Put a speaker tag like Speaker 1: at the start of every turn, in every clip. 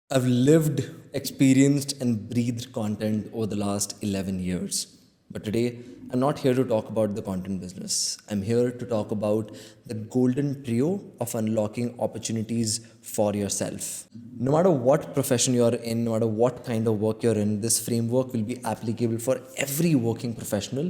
Speaker 1: I've lived, experienced, and breathed content over the last 11 years. But today, I'm not here to talk about the content business. I'm here to talk about the golden trio of unlocking opportunities for yourself. No matter what profession you're in, no matter what kind of work you're in, this framework will be applicable for every working professional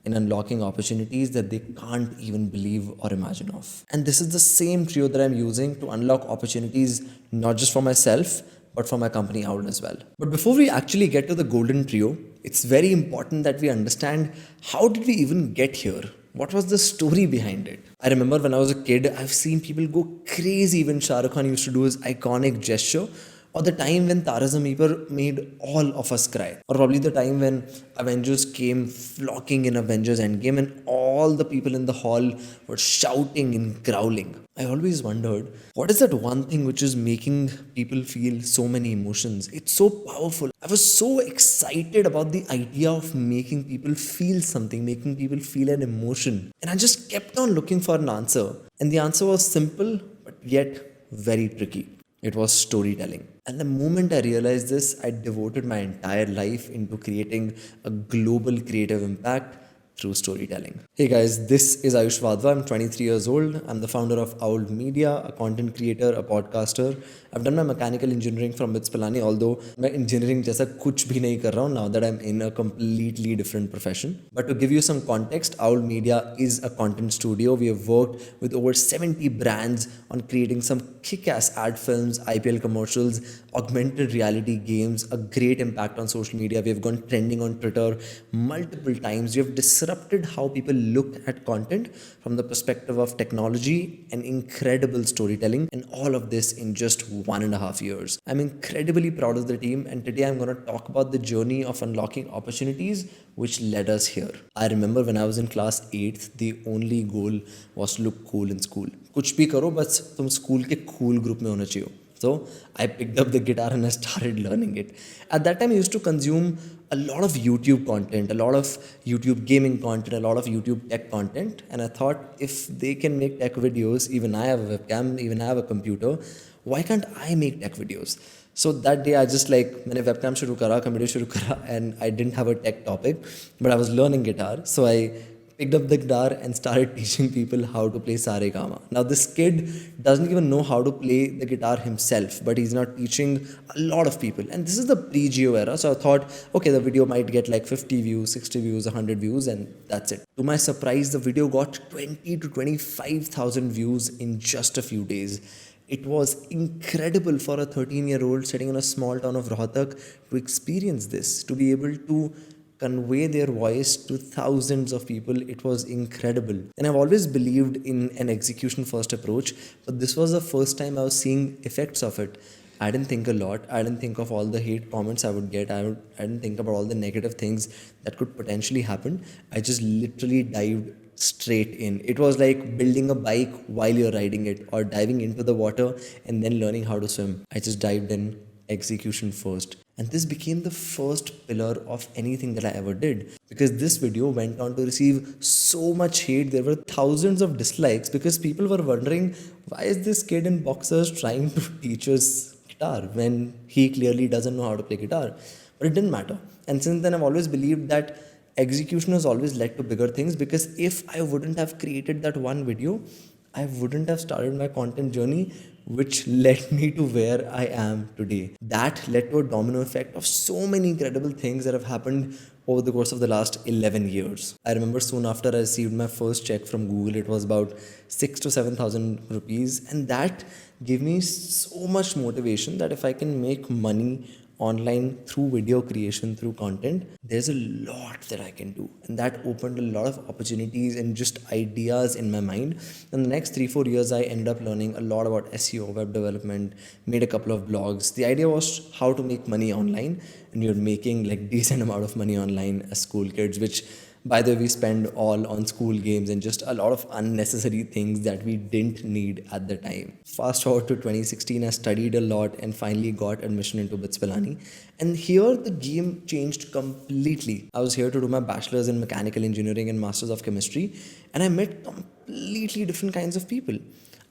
Speaker 1: in unlocking opportunities that they can't even believe or imagine of. And this is the same trio that I'm using to unlock opportunities not just for myself, but for my company Owl as well. But before we actually get to the golden trio, it's very important that we understand how did we even get here? What was the story behind it? I remember when I was a kid, I've seen people go crazy when Shah Rukh Khan used to do his iconic gesture, or the time when Tara Zameen Par made all of us cry, or probably the time when Avengers came flocking in Avengers Endgame and all the people in the hall were shouting and growling. I always wondered, what is that one thing which is making people feel so many emotions? It's so powerful. I was so excited about the idea of making people feel something, making people feel an emotion. And I just kept on looking for an answer. And the answer was simple, but yet very tricky. It was storytelling. And the moment I realized this, I devoted my entire life into creating a global creative impact through storytelling. Hey guys, this is Ayush Wadhwa. I'm 23 years old. I'm the founder of Owl Media, a content creator, a podcaster. I've done my mechanical engineering from BITS Pilani, although मैं engineering जैसा कुछ भी नहीं कर रहा हूँ now that I'm in a completely different profession. But to give you some context, Owl Media is a content studio. We have worked with over 70 brands on creating some kick-ass ad films, IPL commercials, augmented reality games, a great impact on social media. We have gone trending on Twitter multiple times. We have disrupted how people look at content from the perspective of technology and incredible storytelling, and all of this in just 1.5 years. I'm incredibly proud of the team, and today I'm going to talk about the journey of unlocking opportunities which led us here. I remember when I was in class 8th, the only goal was to look cool in school. कुछ भी करो बस तुम school के cool group में होना चाहिए. So I picked up the guitar and I started learning it. At that time, I used to consume a lot of YouTube content, a lot of YouTube gaming content, a lot of YouTube tech content. And I thought, if they can make tech videos, even I have a webcam, even I have a computer, why can't I make tech videos? So that day I just मैंने webcam शुरू करा, computer शुरू करा, and I didn't have a tech topic, but I was learning guitar. So I picked up the guitar and started teaching people how to play Saregama. Now this kid doesn't even know how to play the guitar himself, but he's now teaching a lot of people. And this is the pre-Geo era, so I thought, okay, the video might get like 50 views, 60 views, 100 views, and that's it. To my surprise, the video got 20 to 25,000 views in just a few days. It was incredible for a 13-year-old sitting in a small town of Rohtak to experience this, to be able to convey their voice to thousands of people. It was incredible. And I've always believed in an execution first approach, but this was the first time I was seeing effects of it. I didn't think a lot. I didn't think of all the hate comments I would get. I didn't think about all the negative things that could potentially happen. I just literally dived straight in. It was like building a bike while you're riding it, or diving into the water and then learning how to swim. I just dived in, execution first. And this became the first pillar of anything that I ever did, because this video went on to receive so much hate. There were thousands of dislikes because people were wondering, why is this kid in boxers trying to teach us guitar when he clearly doesn't know how to play guitar? But it didn't matter. And since then, I've always believed that execution has always led to bigger things, because if I wouldn't have created that one video, I wouldn't have started my content journey, which led me to where I am today. That led to a domino effect of so many incredible things that have happened over the course of the last 11 years. I remember soon after I received my first check from Google, it was about 6 to 7,000 rupees. And that gave me so much motivation that if I can make money online through video creation, through content, there's a lot that I can do. And that opened a lot of opportunities and just ideas in my mind. In the next 3-4 years, I ended up learning a lot about SEO, web development, made a couple of blogs. The idea was how to make money online, and you're making like decent amount of money online as school kids, which by the way, we spend all on school games and just a lot of unnecessary things that we didn't need at the time. Fast forward to 2016, I studied a lot and finally got admission into BITS Pilani. And here the game changed completely. I was here to do my bachelor's in mechanical engineering and master's of chemistry, and I met completely different kinds of people.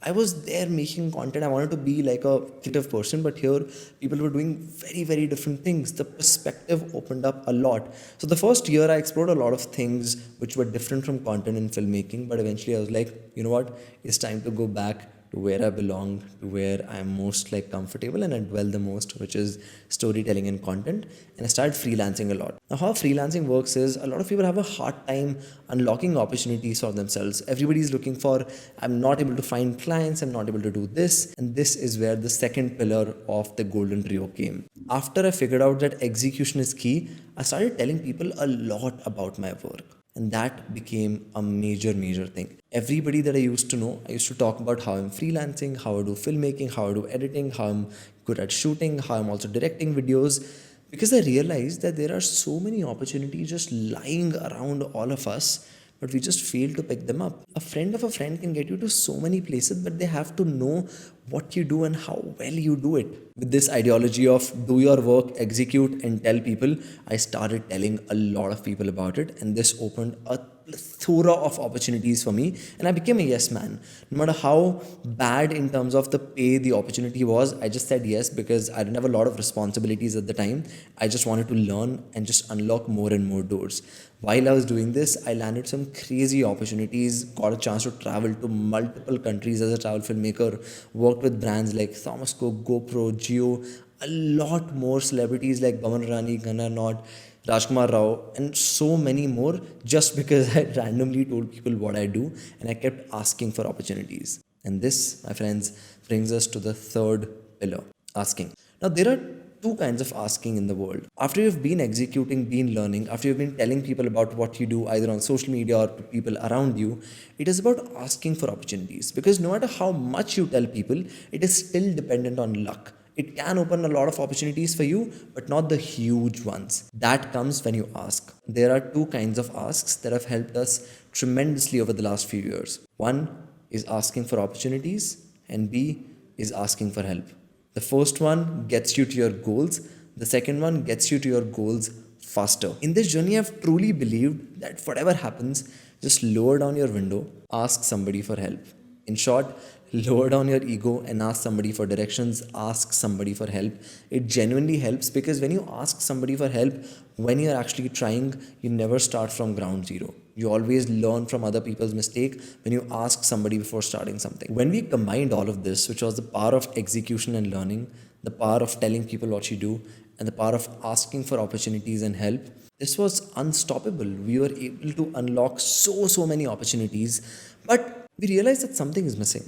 Speaker 1: I was there making content. I wanted to be like a creative person, but here people were doing very, very different things. The perspective opened up a lot. So the first year I explored a lot of things which were different from content and filmmaking, but eventually I was like, you know what? It's time to go back to where I belong, to where I'm most like comfortable and I dwell the most, which is storytelling and content. And I started freelancing a lot. Now, how freelancing works is a lot of people have a hard time unlocking opportunities for themselves. Everybody's looking for, I'm not able to find clients, I'm not able to do this. And this is where the second pillar of the golden trio came. After I figured out that execution is key, I started telling people a lot about my work. And that became a major, major thing. Everybody that I used to know, I used to talk about how I'm freelancing, how I do filmmaking, how I do editing, how I'm good at shooting, how I'm also directing videos. Because I realized that there are so many opportunities just lying around all of us, but we just fail to pick them up. A friend of a friend can get you to so many places, but they have to know what you do and how well you do it. With this ideology of do your work, execute, and tell people, I started telling a lot of people about it, and this opened a plethora of opportunities for me, and I became a yes man. No matter how bad in terms of the pay the opportunity was, I just said yes because I didn't have a lot of responsibilities at the time. I just wanted to learn and just unlock more and more doors. While I was doing this, I landed some crazy opportunities, got a chance to travel to multiple countries as a travel filmmaker, worked with brands like Thomas Cook, GoPro, Geo, a lot more celebrities like Baman Rani, Gunnar Knott, Rajkumar Rao, and so many more, just because I randomly told people what I do and I kept asking for opportunities. And this, my friends, brings us to the third pillar, asking. Now, there are two kinds of asking in the world. After you've been executing, been learning, after you've been telling people about what you do either on social media or to people around you, it is about asking for opportunities. Because no matter how much you tell people, it is still dependent on luck. It can open a lot of opportunities for you, but not the huge ones. That comes when you ask. There are two kinds of asks that have helped us tremendously over the last few years. One is asking for opportunities, and B is asking for help. The first one gets you to your goals. The second one gets you to your goals faster. In this journey, I've truly believed that whatever happens, just lower down your window, ask somebody for help. In short, lower down your ego and ask somebody for directions, ask somebody for help. It genuinely helps because when you ask somebody for help, when you're actually trying, you never start from ground zero. You always learn from other people's mistake when you ask somebody before starting something. When we combined all of this, which was the power of execution and learning, the power of telling people what you do, and the power of asking for opportunities and help, this was unstoppable. We were able to unlock so many opportunities, but we realized that something is missing.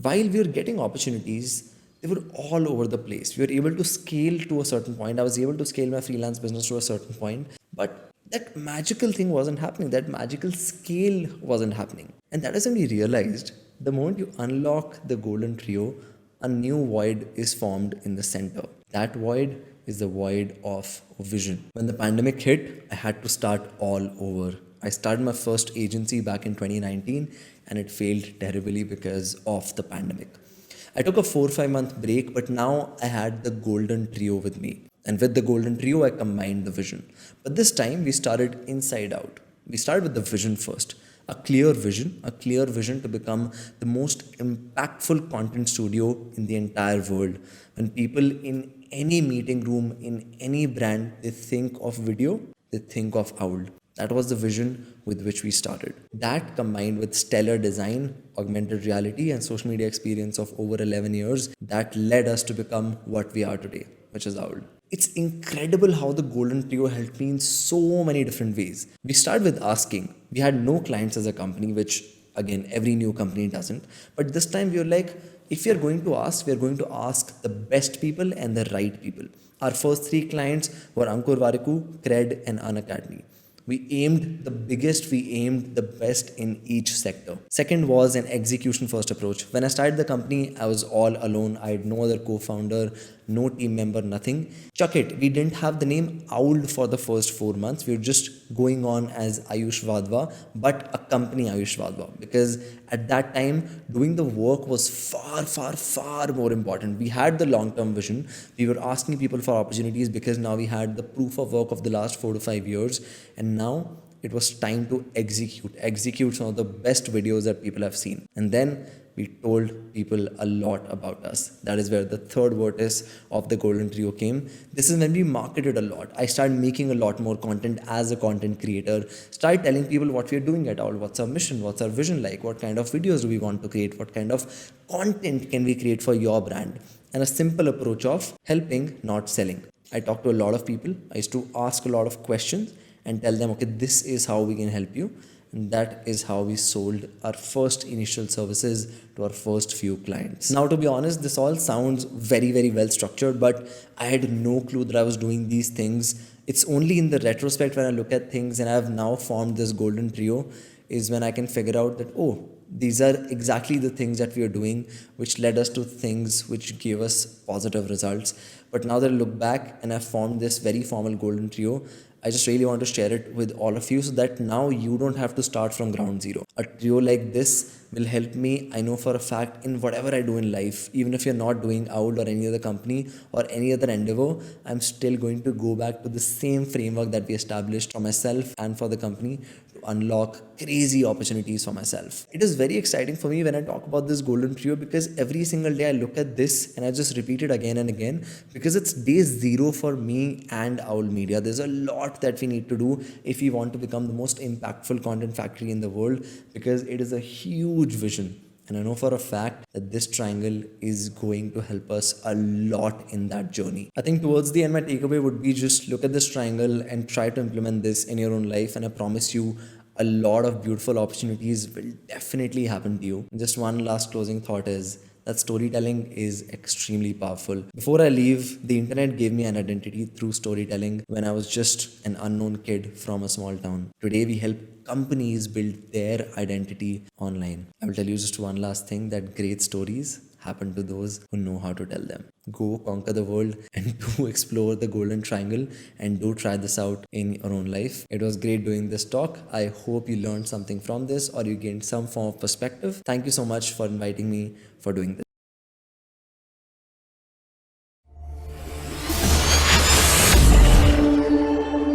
Speaker 1: While we were getting opportunities, they were all over the place. We were able to scale to a certain point. I was able to scale my freelance business to a certain point, but that magical thing wasn't happening. That magical scale wasn't happening. And that is when we realized the moment you unlock the golden trio, a new void is formed in the center. That void is the void of vision. When the pandemic hit, I had to start all over. I started my first agency back in 2019 and it failed terribly because of the pandemic. I took a 4 or 5 month break, but now I had the golden trio with me. And with the golden trio, I combined the vision. But this time we started inside out. We started with the vision first. A clear vision to become the most impactful content studio in the entire world. When people in any meeting room, in any brand, they think of video, they think of Owl. That was the vision with which we started. That combined with stellar design, augmented reality, and social media experience of over 11 years, that led us to become what we are today, which is Owl. It's incredible how the golden trio helped me in so many different ways. We started with asking. We had no clients as a company, which again, every new company doesn't. But this time we were like, if we are going to ask, we are going to ask the best people and the right people. Our first 3 clients were Ankur Variku, Cred, and Unacademy. We aimed the biggest, we aimed the best in each sector. Second was an execution first approach. When I started the company, I was all alone. I had no other co-founder, no team member, nothing. Chuck it. We didn't have the name Owl for the first 4 months. We were just going on as Ayush Wadhwa, but a company Ayush Wadhwa. Because at that time, doing the work was far more important. We had the long-term vision. We were asking people for opportunities because now we had the proof of work of the last 4 to 5 years. And now it was time to execute some of the best videos that people have seen. And then we told people a lot about us. That is where the third vertex of the golden trio came. This is when we marketed a lot. I started making a lot more content as a content creator, started telling people what we're doing at all, what's our mission, what's our vision like, what kind of videos do we want to create, what kind of content can we create for your brand, and a simple approach of helping, not selling. I talked to a lot of people. I used to ask a lot of questions and tell them, okay, this is how we can help you. And that is how we sold our first initial services to our first few clients. Now, to be honest, this all sounds very, very well structured, but I had no clue that I was doing these things. It's only in the retrospect when I look at things and I've now formed this golden trio is when I can figure out that, oh, these are exactly the things that we are doing, which led us to things which gave us positive results. But now that I look back and I've formed this very formal golden trio, I just really want to share it with all of you so that now you don't have to start from ground zero. A trio like this will help me, I know for a fact, in whatever I do in life. Even if you're not doing OWL or any other company or any other endeavor, I'm still going to go back to the same framework that we established for myself and for the company to unlock crazy opportunities for myself. It is very exciting for me when I talk about this golden trio because every single day I look at this and I just repeat it again and again because it's day zero for me and OWL Media. There's a lot that we need to do if we want to become the most impactful content factory in the world because it is a huge vision. And I know for a fact that this triangle is going to help us a lot in that journey. I think towards the end, my takeaway would be just look at this triangle and try to implement this in your own life. And I promise you, a lot of beautiful opportunities will definitely happen to you. Just one last closing thought is that storytelling is extremely powerful. Before I leave, the internet gave me an identity through storytelling when I was just an unknown kid from a small town. Today, we help companies build their identity online. I will tell you just one last thing, that great stories happen to those who know how to tell them. Go conquer the world and do explore the golden triangle and do try this out in your own life. It was great doing this talk. I hope you learned something from this or you gained some form of perspective. Thank you so much for inviting me for doing this.